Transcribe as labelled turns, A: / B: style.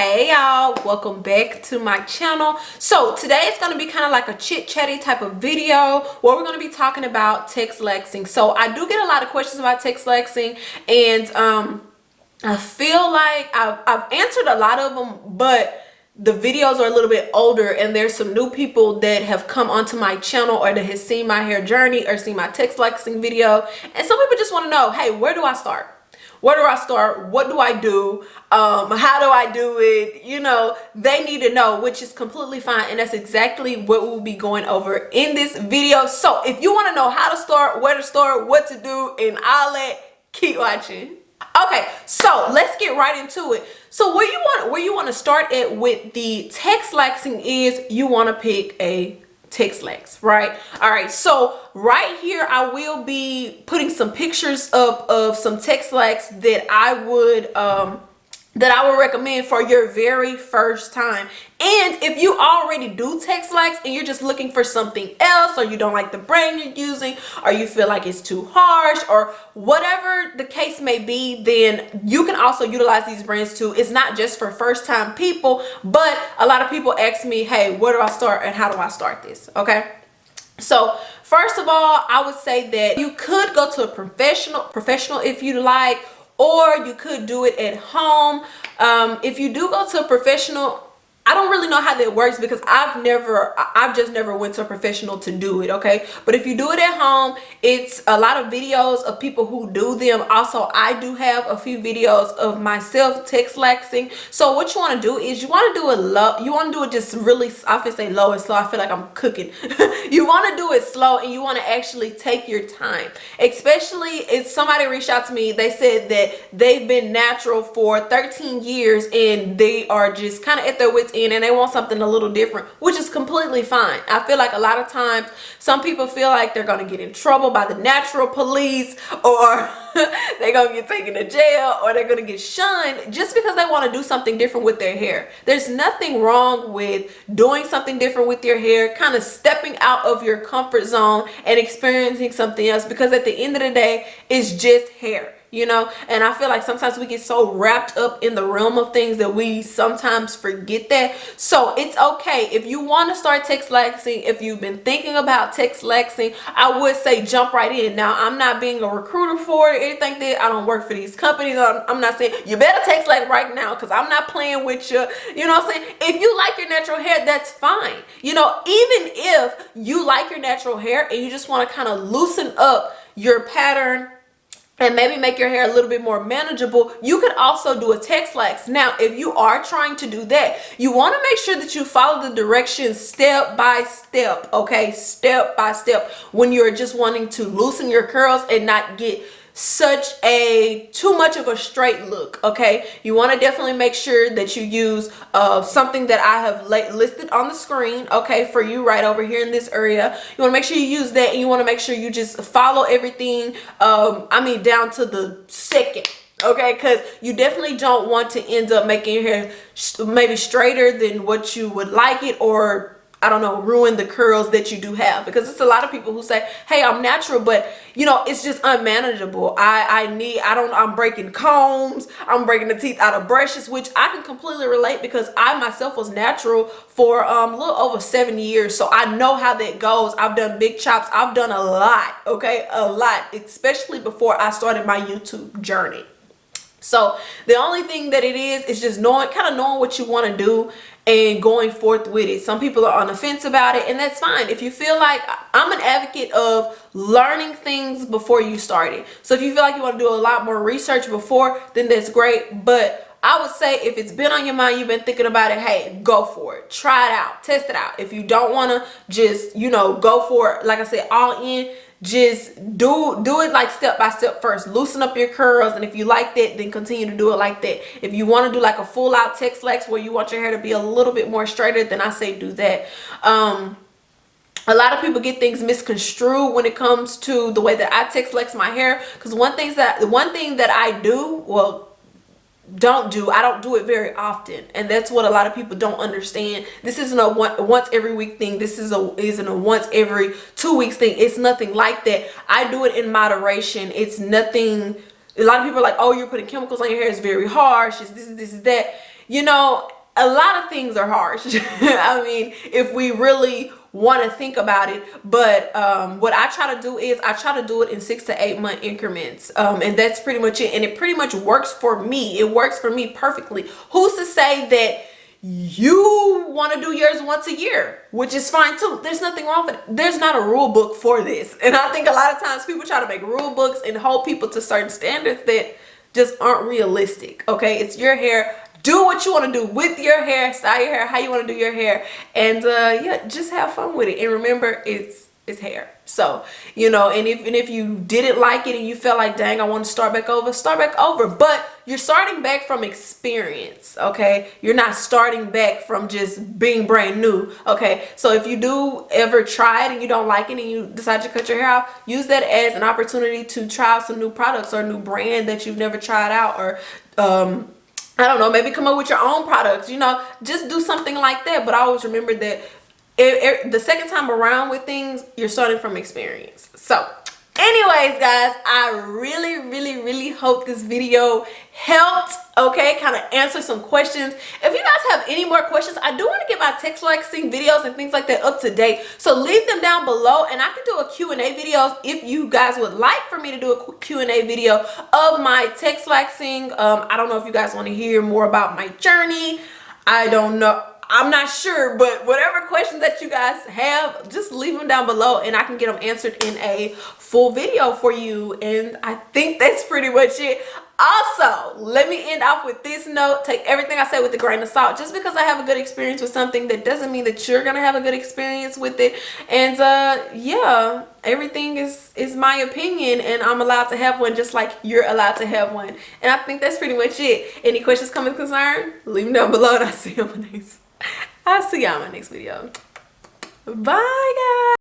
A: Hey y'all, welcome back to my channel. So today it's going to be kind of like a chit chatty type of video where we're going to be talking about Texlaxing. So I do get a lot of questions about Texlaxing, and I feel like I've answered a lot of them, but the videos are a little bit older, and there's some new people that have come onto my channel or that has seen my hair journey or seen my Texlaxing video, and some people just want to know, hey, where do I start? Where do I start? What do I do? How do I do it? You know, they need to know, which is completely fine. And that's exactly what we'll be going over in this video. So if you want to know how to start, where to start, what to do, and all that, keep watching. Okay, so let's get right into it. So where you want to start at with the Texlaxing is you want to pick a Texlax, right? All right, so right here I will be putting some pictures up of some Texlax that I would recommend for your very first time. And if you already do Texlax and you're just looking for something else, or you don't like the brand you're using, or you feel like it's too harsh, or whatever the case may be, then you can also utilize these brands too. It's not just for first time people, but a lot of people ask me, hey, where do I start and how do I start this? Okay. So first of all, I would say that you could go to a professional if you like, or you could do it at home. If you do go to a professional, I don't really know how that works because I've just never went to a professional to do it, okay? But if you do it at home, it's a lot of videos of people who do them. Also, I do have a few videos of myself Texlaxing. So what you want to do is you want to do it low. You want to do it just really, I often say low and slow. I feel like I'm cooking. You want to do it slow, and you want to actually take your time. Especially if somebody reached out to me, they said that they've been natural for 13 years and they are just kind of at their wits end and they want something a little different, which is completely fine. I feel like a lot of times some people feel like they're going to get in trouble by the natural police, or they're going to get taken to jail, or they're going to get shunned just because they want to do something different with their hair. There's nothing wrong with doing something different with your hair, kind of stepping out of your comfort zone and experiencing something else, because at the end of the day, it's just hair. You know, and I feel like sometimes we get so wrapped up in the realm of things that we sometimes forget that. So it's okay if you want to start Texlaxing. If you've been thinking about Texlaxing, I would say jump right in. Now, I'm not being a recruiter for it or anything. That I don't work for these companies. I'm not saying you better Texlax right now, because I'm not playing with you. You know what I'm saying? If you like your natural hair, that's fine. You know, even if you like your natural hair and you just want to kind of loosen up your pattern and maybe make your hair a little bit more manageable, you could also do a Texlax. Now, if you are trying to do that, you want to make sure that you follow the directions step by step, okay? Step by step, when you're just wanting to loosen your curls and not get too much of a straight look, okay? You want to definitely make sure that you use something that I have listed on the screen, okay, for you right over here in this area. You want to make sure you use that, and you want to make sure you just follow everything, down to the second, okay? Because you definitely don't want to end up making your hair maybe straighter than what you would like it, or I don't know, ruin the curls that you do have. Because it's a lot of people who say, hey, I'm natural, but you know, it's just unmanageable. I'm breaking combs, I'm breaking the teeth out of brushes, which I can completely relate, because I myself was natural for a little over 7 years. So I know how that goes. I've done big chops. I've done a lot, okay? A lot, especially before I started my YouTube journey. So the only thing that it is just knowing what you want to do and going forth with it. Some people are on the fence about it, and that's fine. If you feel like, I'm an advocate of learning things before you start it. So if you feel like you want to do a lot more research before, then that's great. But I would say if it's been on your mind, you've been thinking about it, hey, go for it. Try it out. Test it out. If you don't want to just, go for it, like I said, all in, just do it like step by step first. Loosen up your curls, and if you like that, then continue to do it like that. If you want to do like a full out Texlax where you want your hair to be a little bit more straighter, then I say do that. A lot of people get things misconstrued when it comes to the way that I Texlax my hair, because one thing that I do, well, I don't do it very often, and that's what a lot of people don't understand. This isn't a once every week thing. This isn't a once every 2 weeks thing. It's nothing like that. I do it in moderation. It's nothing. A lot of people are like, oh, you're putting chemicals on your hair, it's very harsh, it's this is that. You know, a lot of things are harsh. I mean, if we really want to think about it. But what I try to do is I try to do it in 6 to 8 month increments, and that's pretty much it. And it pretty much works for me. It works for me perfectly. Who's to say that you want to do yours once a year, which is fine too. There's nothing wrong with it. There's not a rule book for this. And I think a lot of times people try to make rule books and hold people to certain standards that just aren't realistic. Okay, it's your hair. Do what you want to do with your hair, style your hair how you want to do your hair, and yeah, just have fun with it. And remember, it's hair. So, you know, and if you didn't like it and you felt like, dang, I want to start back over. But you're starting back from experience, okay? You're not starting back from just being brand new, okay? So if you do ever try it and you don't like it and you decide to cut your hair off, use that as an opportunity to try out some new products or a new brand that you've never tried out, or I don't know, maybe come up with your own products, you know, just do something like that. But I always remember that the second time around with things, you're starting from experience. So anyways, guys, I really hope this video helped, okay, kind of answer some questions. If you guys have any more questions, I do want to get my Texlaxing videos and things like that up to date, so leave them down below and I can do a Q&A video if you guys would like for me to do a Q&A video of my Texlaxing. I don't know if you guys want to hear more about my journey. I don't know, I'm not sure, but whatever questions that you guys have, just leave them down below and I can get them answered in a full video for you. And I think that's pretty much it. Also, let me end off with this note. Take everything I say with a grain of salt. Just because I have a good experience with something, that doesn't mean that you're gonna have a good experience with it. And yeah, everything is my opinion, and I'm allowed to have one just like you're allowed to have one. And I think that's pretty much it. Any questions, comments, concerns, leave them down below, and I'll see you on my next video. Bye, guys.